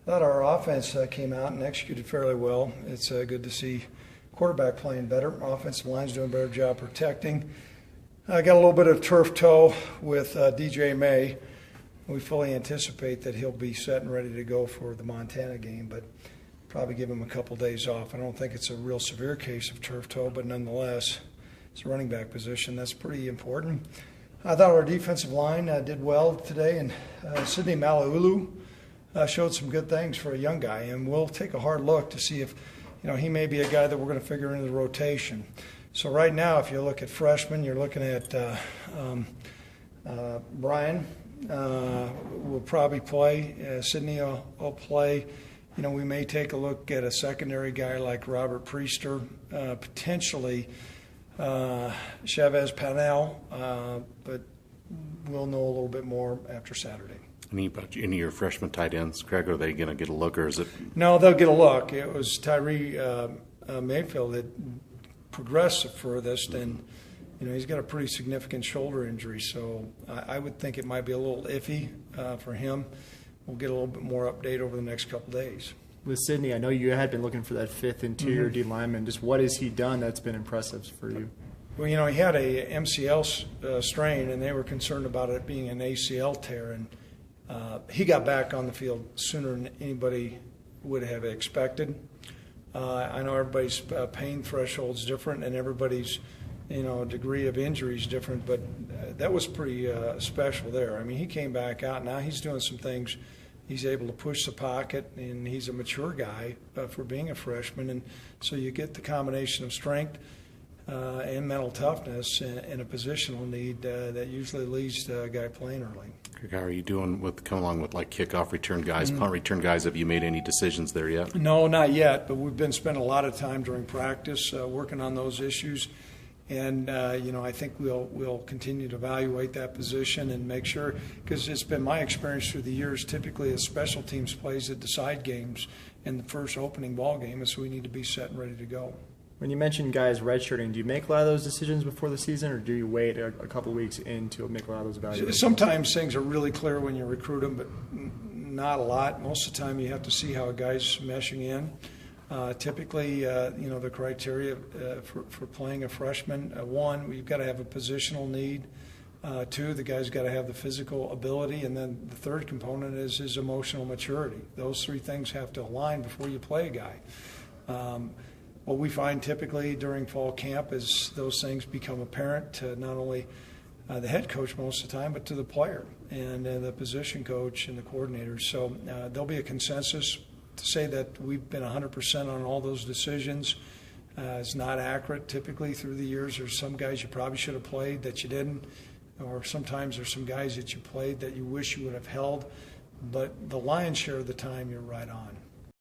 I thought our offense came out and executed fairly well. It's good to see quarterback playing better. Offensive line's doing a better job protecting. I got a little bit of turf toe with DJ May. We fully anticipate that he'll be set and ready to go for the Montana game, but probably give him a couple days off. I don't think it's a real severe case of turf toe, but nonetheless, it's a running back position. That's pretty important. I thought our defensive line did well today, and Sidney Malaulu showed some good things for a young guy, and we'll take a hard look to see if he may be a guy that we're going to figure into the rotation. So right now, if you look at freshmen, you're looking at Brian will probably play. Sidney will play. We may take a look at a secondary guy like Robert Priester, potentially Chavez Panel, but we'll know a little bit more after Saturday. Any of your freshman tight ends, Craig, are they going to get a look, or is it? No, they'll get a look. It was Tyree Mayfield that progressed the furthest, and he's got a pretty significant shoulder injury, so I would think it might be a little iffy for him. We'll get a little bit more update over the next couple days. With Sidney, I know you had been looking for that fifth interior D lineman. Just what has he done that's been impressive for you? Well, he had a MCL strain, and they were concerned about it being an ACL tear, and he got back on the field sooner than anybody would have expected. I know everybody's pain threshold is different, and everybody's degree of injury is different, but that was pretty special there. I mean, he came back out. Now he's doing some things. He's able to push the pocket, and he's a mature guy for being a freshman. And so you get the combination of strength and mental toughness and a positional need that usually leads to a guy playing early. How are you doing with coming along with like kickoff return guys, punt return guys? Have you made any decisions there yet? No, not yet, but we've been spending a lot of time during practice working on those issues. And, I think we'll continue to evaluate that position and make sure, because it's been my experience through the years, typically it's special teams plays that decide games in the first opening ball game, and so we need to be set and ready to go. When you mentioned guys redshirting, do you make a lot of those decisions before the season, or do you wait a couple weeks in to make a lot of those evaluations? Sometimes things are really clear when you recruit them, but not a lot. Most of the time you have to see how a guy's meshing in. Typically, the criteria for playing a freshman, one, we've got to have a positional need. Two, the guy's got to have the physical ability. And then the third component is his emotional maturity. Those three things have to align before you play a guy. What we find typically during fall camp is those things become apparent to not only the head coach most of the time, but to the player and the position coach and the coordinators. So there'll be a consensus. To say that we've been 100% on all those decisions is not accurate. Typically through the years, there's some guys you probably should have played that you didn't, or sometimes there's some guys that you played that you wish you would have held. But the lion's share of the time, you're right on.